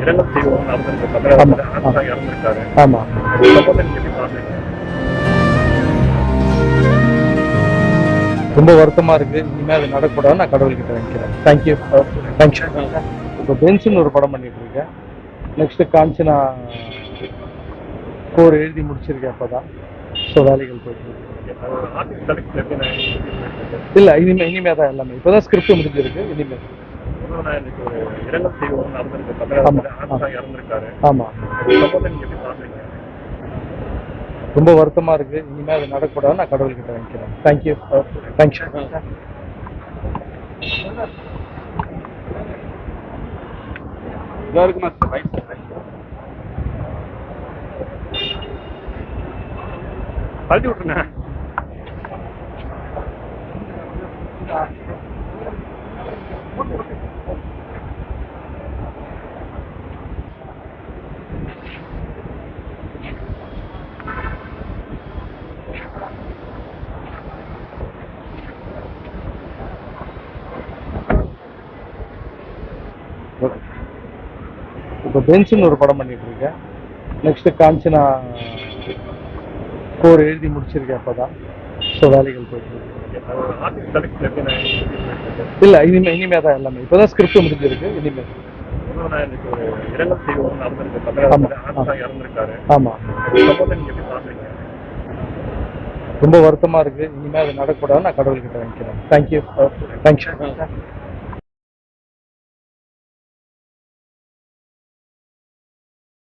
இரங்கல் செய்வோம் நடந்திருக்கு. தமிழகத்துல இறந்திருக்காரு. ஆமா. சம்பவத்தை நீங்க எப்படி பாக்குறீங்க? ரொம்ப வருத்தமா இருக்கு. இனிமே அது நடக்கூடாது. நான் கடவுள்கிட்ட வைக்கிறேன். தேங்க்யூ. தேங்க்யூ. இப்போ பென்ஸ்னு ஒரு படம் பண்ணிட்டு இருக்கேன். நெக்ஸ்ட் காஞ்சனா 4 எழுதி முடிச்சிருக்கேன் அப்பதான். ஸோ வேலைகள் போயிட்டு இருக்கு. ஆர்டிஸ்ட் செலக்ஷன் எப்படி நான் இல்லை, இனிமே தான் எல்லாமே. இப்போதான் ஸ்கிரிப்ட் முடிஞ்சிருக்கு. இனிமே இன்னைக்கு ஒரு இரங்கல் செய்வோம் நடந்திருக்கு. தமிழகத்துல இறந்திருக்காரு. ஆமா. சம்பவத்தை நீங்க எப்படி பாக்குறீங்க? ரொம்ப வருத்தமா இருக்கு. இனிமே அது நடக்கூடாது. நான் கடவுள்கிட்ட வைக்கிறேன். தேங்க்யூ. தேங்க்யூ. இருக்குமா சார் ரைட் கழட்டி விட்டுருங்க. இப்போ பென்ஸ்னு ஒரு படம் பண்ணிட்டு இருக்கேன். நெக்ஸ்ட் காஞ்சனா 4 எழுதி முடிச்சிருக்கேன் அப்பதான். ஸோ வேலைகள் போயிட்டு இருக்கு. ஆர்டிஸ்ட் செலக்ஷன் எப்படி நான் இல்லை, இனிமே தான் எல்லாமே. இப்போதான் ஸ்கிரிப்ட் முடிஞ்சிருக்கு. இனிமே இன்னைக்கு ஒரு இரங்கல் செய்வோம் நடந்திருக்கு. தமிழகத்துல இறந்திருக்காரு. ஆமா. சம்பவத்தை நீங்க எப்படி பாக்குறீங்க? ரொம்ப வருத்தமா இருக்கு. இனிமே அது நடக்கூடாது. நான் கடவுள்கிட்ட வைக்கிறேன். தேங்க்யூ. தேங்க்யூ.